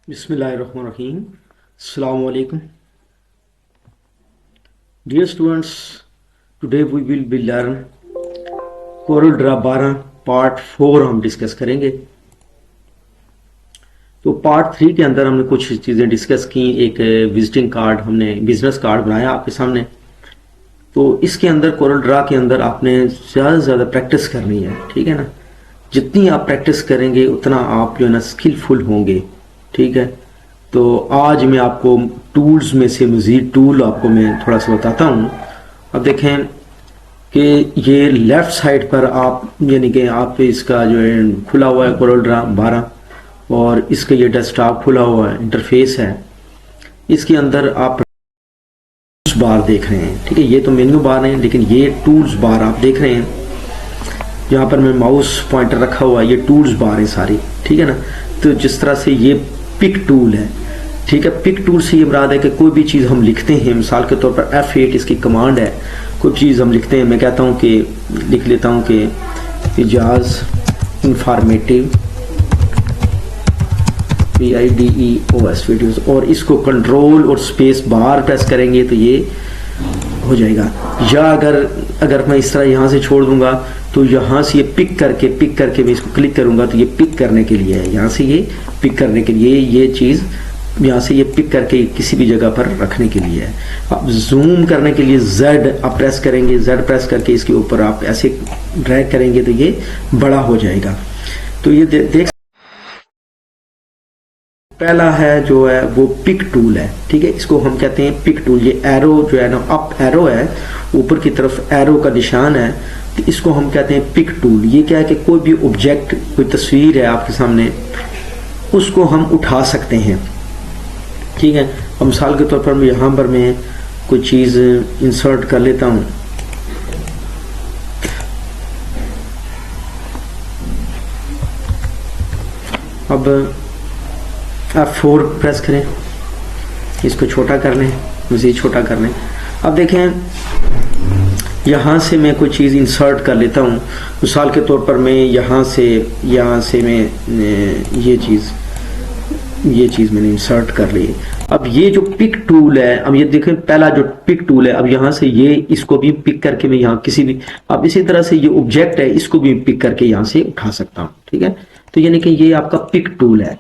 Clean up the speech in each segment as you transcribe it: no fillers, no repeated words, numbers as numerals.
Bismillahirrahmanirrahim. Assalamu alaikum. Dear students, today we will be learn Corel Draw 12 part 4 हम discuss करेंगे। तो part 3 के अंदर हमने कुछ चीज़ें डिस्कस की। एक विजिटिंग कार्ड, हमने बिजनेस कार्ड बनाया आपके सामने। तो इसके अंदर कोरल ड्रा के अंदर आपने ज़्यादा से ज़्यादा प्रैक्टिस करनी है, ठीक है ना। जितनी आप प्रैक्टिस करेंगे उतना आप जो है ना स्किलफुल होंगे, ठीक है। तो आज मैं आपको टूल्स में से मज़ीद टूल आपको मैं थोड़ा सा बताता हूँ। अब देखें कि ये लेफ़्ट साइड पर आप यानी कि आप इसका जो है खुला हुआ है कोरल ड्रा 12 और इसका ये डेस्कटॉप खुला हुआ है, इंटरफेस है। इसके अंदर आप टूल्स बार देख रहे हैं, ठीक है। ये तो मेन्यू बार है, लेकिन ये टूल्स बार आप देख रहे हैं। यहाँ पर मैं माउस पॉइंटर रखा हुआ है, ये टूल्स बार है सारी, ठीक है ना। तो जिस तरह से ये पिक टूल है, ठीक है। पिक टूल से ये मुराद है कि कोई भी चीज़ हम लिखते हैं, मिसाल के तौर पर F8 इसकी कमांड है। कोई चीज़ हम लिखते हैं, मैं कहता हूँ कि लिख लेता हूँ कि इजाज़ इंफॉर्मेटिव PIDEOS वीडियोस, और इसको कंट्रोल और स्पेस बार प्रेस करेंगे तो ये हो जाएगा। या अगर मैं इस तरह यहाँ से छोड़ दूंगा तो यहाँ से ये पिक करके मैं इसको क्लिक करूंगा तो ये पिक करने के लिए है। यहाँ से ये पिक करने के लिए ये चीज़ यहाँ से ये पिक करके किसी भी जगह पर रखने के लिए है। अब जूम करने के लिए Z आप प्रेस करेंगे, Z प्रेस करके इसके ऊपर आप ऐसे ड्रैग करेंगे तो ये बड़ा हो जाएगा। तो ये देख पहला है जो है वो पिक टूल है, ठीक है। इसको हम कहते हैं पिक टूल। ये एरो जो है ना, अप एरो है, ऊपर की तरफ एरो का निशान है, तो इसको हम कहते हैं पिक टूल। ये क्या है कि कोई भी ऑब्जेक्ट, कोई तस्वीर है आपके सामने, उसको हम उठा सकते हैं, ठीक है। अब मिसाल के तौर पर यहाँ पर मैं कोई चीज़ इंसर्ट कर लेता हूँ। अब F4 प्रेस करें, इसको छोटा कर लें, मज़ीद छोटा कर लें। अब देखें यहाँ से मैं कोई चीज़ इंसर्ट कर लेता हूँ। मिसाल के तौर पर मैं यहाँ से मैं ये चीज़ मैंने इंसर्ट कर ली। अब ये जो पिक टूल है, अब ये देखें पहला जो पिक टूल है, अब यहाँ से ये इसको भी पिक करके मैं यहाँ किसी भी, अब इसी तरह से ये ऑब्जेक्ट है, इसको भी पिक करके यहाँ से उठा सकता हूँ, ठीक है। तो यानी कि ये आपका पिक टूल है।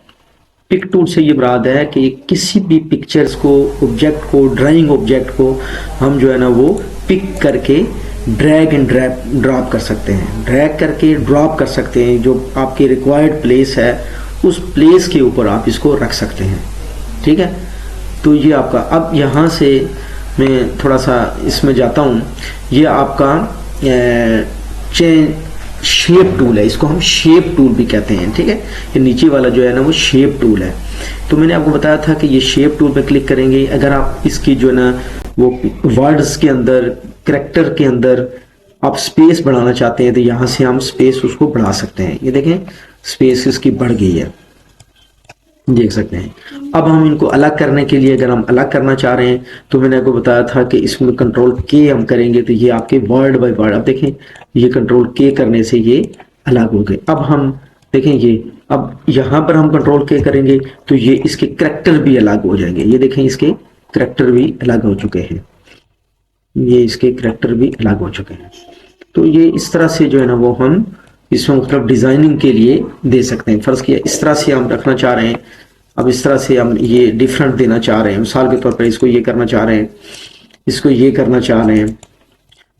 पिक टूल से ये मुराद है कि किसी भी पिक्चर्स को, ऑब्जेक्ट को, ड्राइंग ऑब्जेक्ट को हम जो है ना वो पिक करके ड्रैग एंड ड्रॉप कर सकते हैं, ड्रैग करके ड्रॉप कर सकते हैं। जो आपकी रिक्वायर्ड प्लेस है उस प्लेस के ऊपर आप इसको रख सकते हैं, ठीक है। तो ये आपका, अब यहाँ से मैं थोड़ा सा इसमें जाता हूँ। ये आपका शेप टूल है, इसको हम शेप टूल भी कहते हैं, ठीक है। ये नीचे वाला जो है ना वो शेप टूल है। तो मैंने आपको बताया था कि ये शेप टूल पे क्लिक करेंगे। अगर आप इसकी जो है ना वो वर्ड्स के अंदर, कैरेक्टर के अंदर आप स्पेस बढ़ाना चाहते हैं तो यहाँ से हम स्पेस उसको बढ़ा सकते हैं। ये देखें स्पेस इसकी बढ़ गई है, देख सकते हैं। अब हम इनको अलग करने के लिए, अगर हम अलग करना चाह रहे हैं तो मैंने आपको बताया था कि इसमें कंट्रोल के हम करेंगे तो ये आपके वर्ड बाय वर्ड, अब देखें ये कंट्रोल के करने से ये अलग हो गए। अब हम देखें ये, अब यहाँ पर हम कंट्रोल के करेंगे तो ये इसके करैक्टर भी अलग हो जाएंगे। ये देखें इसके करैक्टर भी अलग हो चुके हैं, ये इसके करैक्टर भी अलग हो चुके हैं। तो ये इस तरह से जो है ना वो हम इसमें मतलब डिजाइनिंग के लिए दे सकते हैं। फर्ज किया इस तरह से हम रखना चाह रहे हैं, अब इस तरह से हम ये डिफरेंट देना चाह रहे हैं। मिसाल के तौर पर इसको ये करना चाह रहे हैं, इसको ये करना चाह रहे हैं,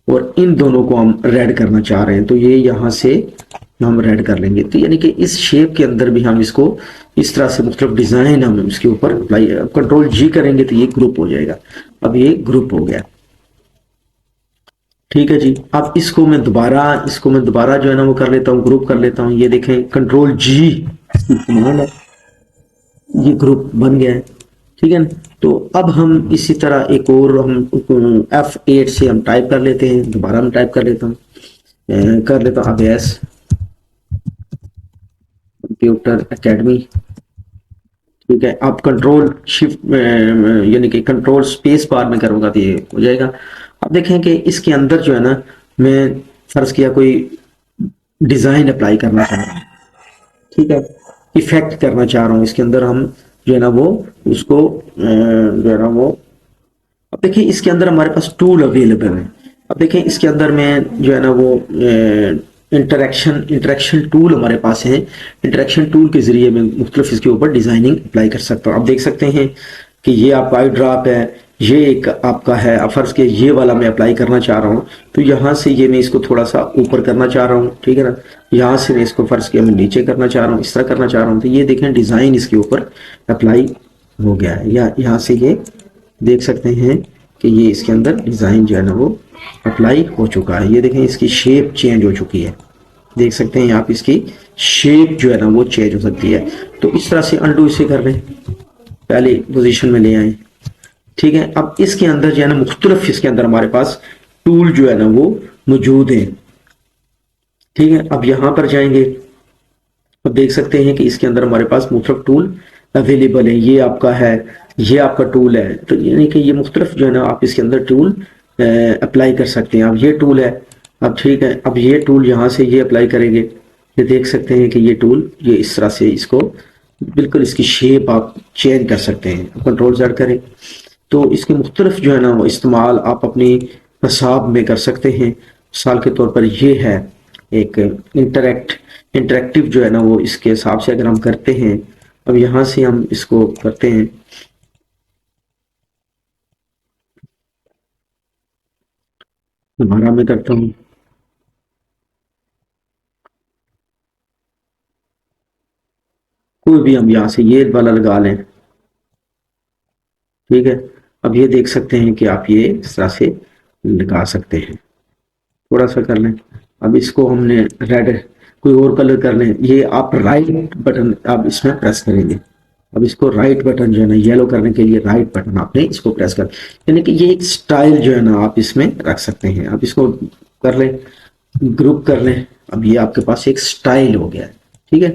और इन दोनों को हम रेड करना चाह रहे हैं तो ये यहाँ से हम रेड कर लेंगे। तो यानी कि इस शेप के अंदर भी हम इसको इस तरह से मतलब डिजाइन हम इसके ऊपर अप्लाई, कंट्रोल G करेंगे तो ये ग्रुप हो जाएगा। अब ये ग्रुप हो गया, ठीक है जी। अब इसको मैं दोबारा जो है ना वो कर लेता हूँ, ग्रुप कर लेता हूँ। ये देखें कंट्रोल G कमांड है, ये ग्रुप बन गया है, ठीक है ना। तो अब हम इसी तरह एक और हम F8 से हम टाइप कर लेते हैं, दोबारा मैं टाइप कर लेता हूँ, ABS कंप्यूटर एकेडमी, ठीक है। अब कंट्रोल शिफ्ट यानी कि कंट्रोल स्पेस बार में करूंगा तो ये हो जाएगा। अब देखें कि इसके अंदर जो है ना मैं फर्ज किया कोई डिजाइन अप्लाई करना चाह रहा हूँ, ठीक है, इफेक्ट करना चाह रहा हूँ। इसके अंदर हम जो है ना वो उसको जो है ना वो, अब देखिए इसके अंदर हमारे पास टूल अवेलेबल है। अब देखिए इसके अंदर में जो है ना वो इंटरेक्शन टूल हमारे पास है। इंटरेक्शन टूल के जरिए मैं मुख्तलिफ इसके ऊपर डिजाइनिंग अप्लाई कर सकता हूँ। आप देख सकते हैं कि ये आपका आई ड्रॉप है, ये एक आपका है, अब फर्ज के ये वाला मैं अप्लाई करना चाह रहा हूँ, तो यहाँ से ये मैं इसको थोड़ा सा ऊपर करना चाह रहा हूँ, ठीक है ना, यहाँ से मैं इसको फर्ज के मैं नीचे करना चाह रहा हूँ, इस तरह करना चाह रहा हूँ, तो ये देखें डिजाइन इसके ऊपर अप्लाई हो गया है। या यहाँ से ये देख सकते हैं कि ये इसके अंदर डिजाइन जो है ना वो अप्लाई हो चुका है। ये देखें इसकी शेप चेंज हो चुकी है, देख सकते हैं आप इसकी शेप जो है ना वो चेंज हो सकती है। तो इस तरह से अंडू इसे कर लें, पहली पोजीशन में ले आए, ठीक है। अब इसके अंदर जो है ना मुख्तलिफ इसके अंदर हमारे पास टूल जो है ना वो मौजूद है, ठीक है। अब यहां पर जाएंगे, अब देख सकते हैं कि इसके अंदर हमारे पास मुख्तलिफ टूल अवेलेबल है। ये आपका है, ये आपका टूल है, तो यानी कि ये मुख्तलिफ जो है ना आप इसके अंदर टूल अप्लाई कर सकते हैं। अब ये टूल है, अब ठीक है, अब ये टूल यहाँ से ये अप्लाई करेंगे, ये देख सकते हैं कि ये टूल ये इस तरह से इसको बिल्कुल इसकी शेप आप चेंज कर सकते हैं। कंट्रोल Z करें तो इसके मुख्तलिफ जो है ना वो इस्तेमाल आप अपनी हिसाब में कर सकते हैं। मिसाल के तौर पर ये है एक इंटरेक्टिव जो है ना वो, इसके हिसाब से अगर हम करते हैं, अब यहाँ से हम इसको करते हैं, दोबारा मैं करता हूँ, कोई भी हम यहाँ से ये वाला लगा लें, ठीक है। अब ये देख सकते हैं कि आप ये इस तरह से लगा सकते हैं, थोड़ा सा कर लें। अब इसको हमने रेड कोई और कलर कर लें, ये आप राइट बटन आप इसमें प्रेस करेंगे। अब इसको राइट बटन जो है ना येलो करने के लिए राइट बटन आपने इसको प्रेस कर, यानी कि ये एक स्टाइल जो है ना आप इसमें रख सकते हैं। अब इसको कर लें, ग्रुप कर लें, अब ये आपके पास एक स्टाइल हो गया है, ठीक है।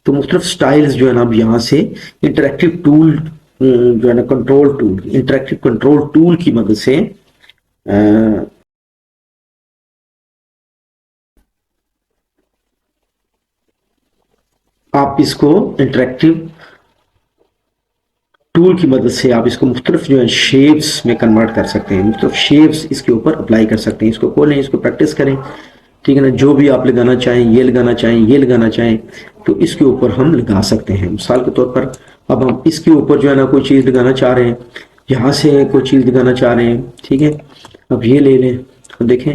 तो मुख्तलिफ स्टाइल्स जो है ना अब यहाँ से इंटरेक्टिव टूल जो है ना control tool, interactive control tool की मदद से आप इसको इंटरेक्टिव टूल की मदद से आप इसको मुख्तलिफ जो है शेप्स में कन्वर्ट कर सकते हैं, मुख्तलिफ शेप्स इसके ऊपर अप्लाई कर सकते हैं। इसको खोलें, इसको प्रैक्टिस करें, ठीक है ना। जो भी आप लगाना चाहें, ये लगाना चाहें, ये लगाना चाहें, तो इसके ऊपर हम लगा सकते हैं। मिसाल के तौर पर अब हम इसके ऊपर जो है ना कोई चीज़ लगाना चाह रहे हैं, यहाँ से कोई चीज़ लगाना चाह रहे हैं, ठीक है। अब ये ले लें, अब देखें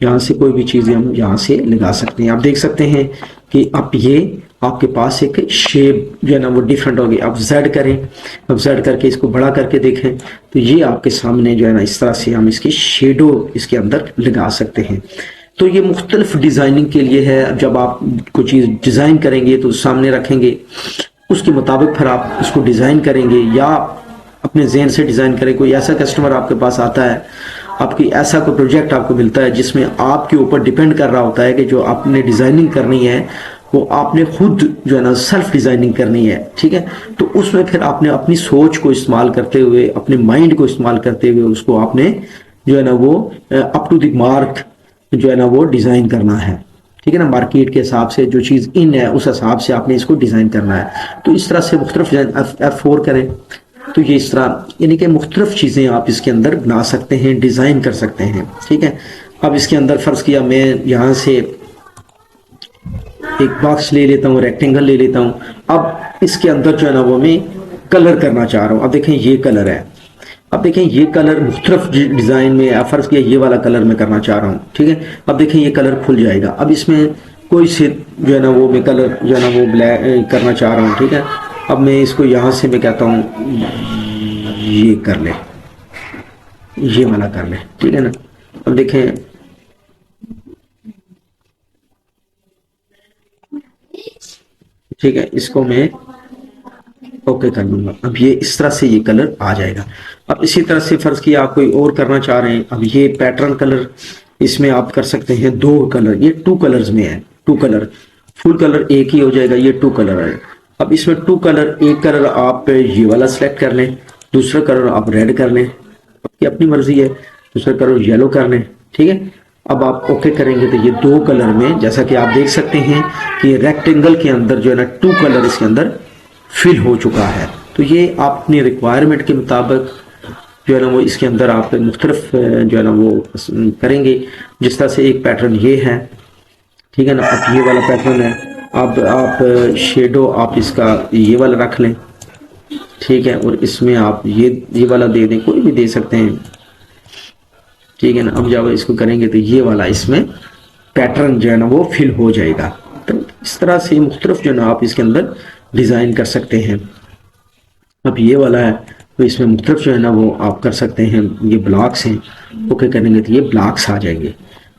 यहाँ से कोई भी चीज़ें हम यहाँ से लगा सकते हैं। आप देख सकते हैं कि अब ये आपके पास एक शेप जो है ना वो डिफरेंट होगी। अब Z करें, अब Z करके इसको बड़ा करके देखें, तो ये आपके सामने जो है ना इस तरह से हम इसकी शेडो इसके अंदर लगा सकते हैं। तो ये मुख्तलिफ डिज़ाइनिंग के लिए है। जब आप कोई चीज़ डिज़ाइन करेंगे तो सामने रखेंगे, उसके मुताबिक फिर आप उसको डिज़ाइन करेंगे, या अपने जहन से डिज़ाइन करें। कोई ऐसा कस्टमर आपके पास आता है, आपकी ऐसा कोई प्रोजेक्ट आपको मिलता है जिसमें आपके ऊपर डिपेंड कर रहा होता है कि जो आपने डिज़ाइनिंग करनी है वो आपने खुद जो है ना सेल्फ डिज़ाइनिंग करनी है, ठीक है। तो उसमें फिर आपने अपनी सोच को इस्तेमाल करते हुए, अपने माइंड को इस्तेमाल करते हुए उसको आपने जो है ना वो अप टू द मार्क जो है ना वो डिज़ाइन करना है, ठीक है ना। मार्केट के हिसाब से जो चीज़ इन है उस हिसाब से आपने इसको डिज़ाइन करना है। तो इस तरह से मुख्तलिफ F4 करें, तो ये इस तरह यानी कि मुख्तलिफ चीज़ें आप इसके अंदर बना सकते हैं, डिज़ाइन कर सकते हैं, ठीक है। अब इसके अंदर फ़र्ज़ किया मैं यहाँ से एक बॉक्स ले लेता हूँ, रेक्टेंगल ले लेता हूँ। अब इसके अंदर जो है ना वो मैं कलर करना चाह रहा हूँ। अब देखें ये कलर है, अब देखें ये कलर मुख्तलिफ डिज़ाइन में फ़र्ज़ किया ये वाला कलर मैं करना चाह रहा हूँ, ठीक है। अब देखें ये कलर खुल जाएगा। अब इसमें कोई से जो है ना वो मैं कलर जो है ना वो ब्लैक करना चाह रहा हूँ, ठीक है। अब मैं इसको यहाँ से मैं कहता हूँ ये कर ले, ये वाला कर ले, ठीक है ना। अब देखें ठीक है, इसको मैं ओके कर लूंगा। अब ये इस तरह से ये कलर आ जाएगा। अब इसी तरह से फ़र्ज़ किया आप कोई और करना चाह रहे हैं, अब ये पैटर्न कलर इसमें आप कर सकते हैं 2 कलर, ये 2 कलर्स में है, 2 कलर, फुल कलर एक ही हो जाएगा, ये 2 कलर है। अब इसमें 2 कलर, एक कलर आप ये वाला सेलेक्ट कर लें, दूसरा कलर आप रेड कर लें, आपकी अपनी मर्जी है, दूसरा कलर येलो कर लें, ठीक है। अब आप ओके करेंगे तो ये 2 कलर में, जैसा कि आप देख सकते हैं कि रेक्टेंगल के अंदर जो है ना 2 कलर इसके अंदर फिल हो चुका है। तो ये आप अपनी रिक्वायरमेंट के मुताबिक जो है ना वो इसके अंदर आप मुख्तलिफ जो है ना वो करेंगे। जिस तरह से एक पैटर्न ये है, ठीक है ना, अब ये वाला पैटर्न है, अब आप शेडो आप इसका ये वाला रख लें, ठीक है, और इसमें आप ये वाला दे दें, कोई भी दे सकते हैं, ठीक है ना। अब जब इसको करेंगे तो ये वाला इसमें पैटर्न जो है ना वो फिल हो जाएगा। तो इस तरह से मुख्तलिफ जो है ना आप इसके अंदर डिज़ाइन कर सकते हैं। अब ये वाला है तो इसमें मुख्तलिफ जो है ना वो आप कर सकते हैं, ये ब्लॉक्स हैं, ओके करेंगे तो ये ब्लॉक्स आ जाएंगे।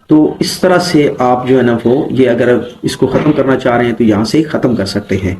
तो इस तरह से आप जो है ना वो ये अगर इसको ख़त्म करना चाह रहे हैं तो यहाँ से ख़त्म कर सकते हैं।